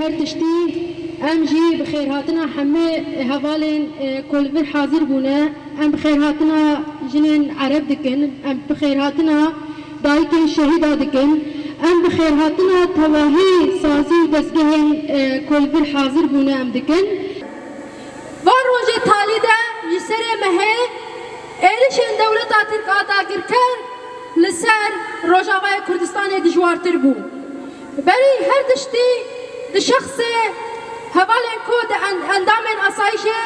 هر تشتي ام جي بخير هاتنا حمي هوالين كل حاضر بونا ام بخير هاتنا جنين عرب دكن ام بخير هاتنا دايكن شهيدا دكن ام بخير هاتنا تواهي سازي دسگهن كل حاضر بونا ام دكن وان روجه تاليدا يسر مه ايلشن دولت تركاتا گركر لسر روجاوای کردستان دجوارتر بو بری هر دشتی د شخص هوالن کو د اندام اسایشه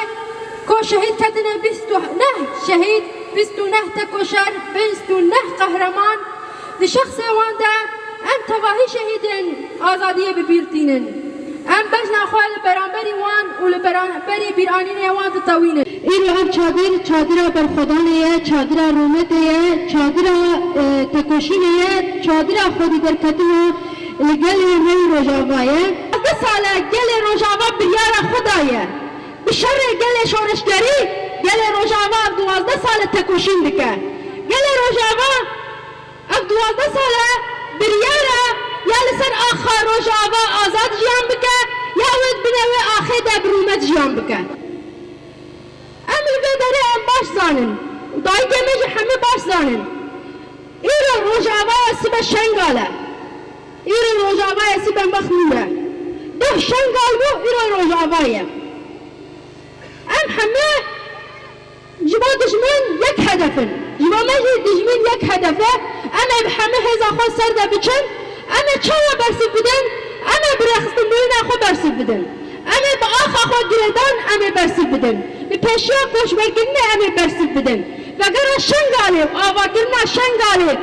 کو شهید کدنه 29 شهید 29 تکوشر 29 قهرمان د شخص وانده ام تواهی شهیدن آزادیه ببیرتینن ام بجنا خوال برانبری وان و لبرانبری بیرانین وان تطوینن ایرو ام چادر برخودانه چادر رومته چادر تکوشینه چادر خودی درکتنه لگل من روجاوایه از ساله گل روجاوا بیار خدایه بشر گل شورشگری گل روجاوا 12 ساله تکوشین دکه گل روجاوا 12 ساله بیاره یا لسر آخر روجاوا آزاد جیان بکه یا ود بنوی آخر دبرومت جیان بکه امر بداره ام باش زانن دایی دمیج همه باش زانن ایرو روجاوا سبه شنگاله ایرو روجاوای سی به مخموره ده شنگال بو ایرو روجاوایه ام همه جبا دشمن یک هدفن جبا مجی دشمن یک هدفه اما همه هزا خود سرده بچن اما چاوا برسیب بدن اما برخستن بوینا خود برسیب بدن اما با آخا خود گردان اما برسیب بدن به پیشیا کوش برگرنه اما برسیب بدن وگر شنگاله آوا گرنا شنگاله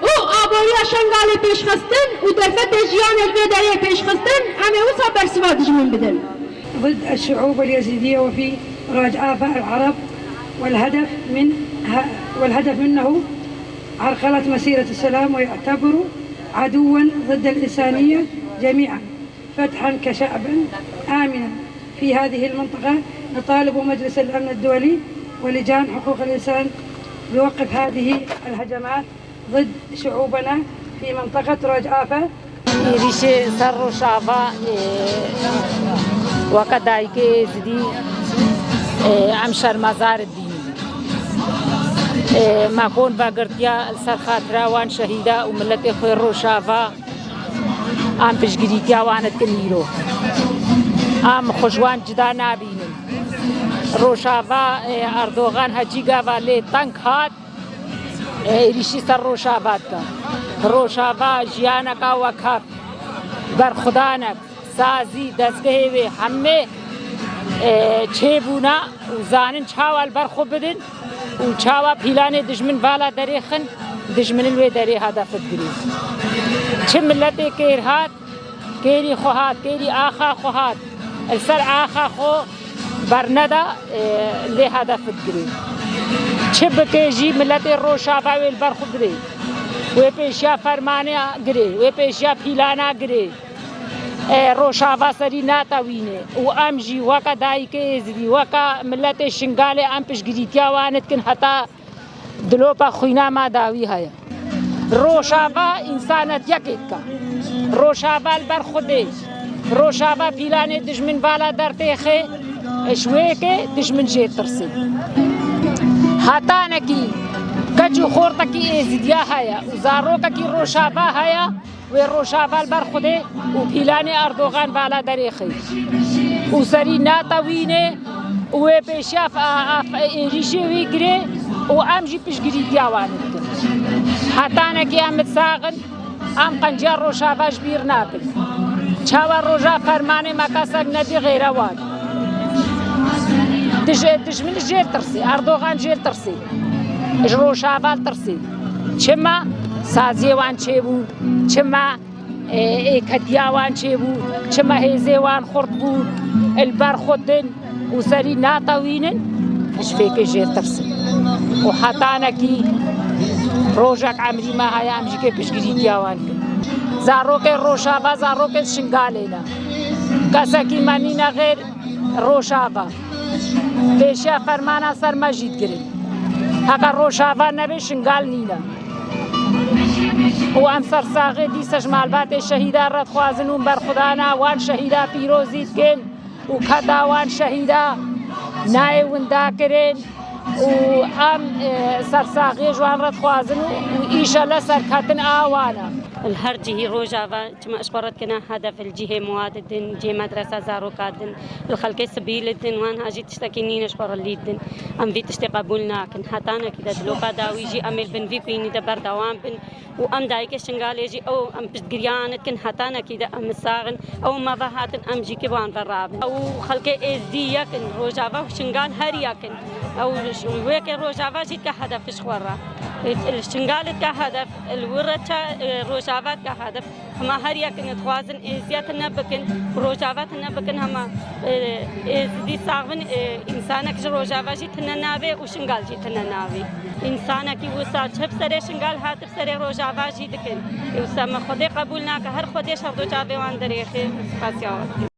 او آبایی شنگاله پیش خستن و درفت جیان الویدایی پیش خستن همه اوسا برسوا دجمن بدن ضد الشعوب اليزيدية وفي رجعافة العرب والهدف منه عرقلة مسيرة السلام ويعتبر عدوا ضد الإنسانية جميعا فتحا كشعب آمنا في هذه المنطقة نطالب مجلس الأمن الدولي ولجان حقوق الإنسان بوقف هذه الهجمات ضد شعوبنا في منطقة رجعافة. ريشة سر شعبا وكدايك زدي عمشر مزار الدين ما كون باقرتيا سر خاطرة وان شهيدة وملت خير شعبا عم بشجريتيا وان التنيرو عم خشوان جدا نابينن روشافا اردوغان هجيغا والي تنك هات ریشی سر روشابات کن روشابا جیانکا وکهف بر خدانک سازی دستگاهی و همه چه بونا و زانن چاوال بر خوب بدن و چاوا پیلان دشمن والا دریخن دشمن الوی دری هدفت گریز چه ملتی کیر هات کیری خوهات کیری آخا خوهات السر آخا خو برندا لی هدفت گریز چه بکیجی ملت روشابا ویل برخو گری و پیشیا فرمانه گری و پیشیا پیلانا گری روشابا سری ناتوینه و امجی وکا دایی که ازدی وکا ملت شنگاله ام پیش گریتیا وانت کن حتا دلو پا خوینا ما داوی هیا روشابا انسانت یکیت کا روشابا برخوده روشابا پیلانه دشمن والا در تیخه شوه که دشمن جه ترسی حتی نکی کجو خورتا کی ازدیا هیا و زاروکا کی روشابا هیا و روشابا برخوده و پیلان اردوغان والا دریخی و سری ناتوینه و پیشاف ریشه وی گره و امجی پیشگیری دیوانه کن حتی نکی امت ساغن ام قنجار روشاباش بیر ناکن چاوا روشا فرمانه مکاسک ندی غیروان دشمن جيل ترسي أردوغان جيل ترسي روشابال ترسي چما سازي وان چيبو چما كديا وان چيبو چما هيزي وان خورد بو البر خودن وسري ناتوينن اش فيك جيل ترسي وحتانا كي روجك عمري ما هيا امجي كي بشگري ديوان زاروك روشابا زاروك شنگالينا كساكي مانينا غير روشابا پیشیا فرمانا سر مجید گرید اگر روشابا نبی شنگال نینا و ئەم سەرساغێ دیسە ژمالباتێ شەهیدا ڕەتخوازن و بەرخودانە وان شەهیدا پیرۆزیت کرد و کەداوان شەهیدا نایە ونداکرێن و ئەم سەرساغێ جوان ڕەتخوازن و ئیشە لەسەر کەتن ئاوانە. الهر جهه روجاوا تما اشبرت كنا هدف الجهه مواد الدين جهه مدرسه زاروكات الدين الخلق سبيل الدين وان هاجي تشتكينين اشبر اللي الدين ام في تشتي قبولنا كن حتانا كده دلوقا داوي جي امل بن في كويني دبر دوام بن وام دايك شنغال يجي او ام بتجريان كن حتانا كده ام ساغن او ما بهات ام جي كبان براب او خلق اس دي كن روجاوا شنغال هريا كن او ويك روجاوا جي كهدف شخورا الشنغال كهدف الورثه روجاوات كهدف هما هريا كن توازن ازياتنا بكن روجاواتنا بكن هما دي صاغن انسانك روجاوا جي تنناوي وشنغال جي تنناوي انسانك وسا چپ سره شنغال هاتف سره روجاوا جي دكن وسا ما خدي قبولنا که هر خودش هر دو جاوی وان دريخه خاصيات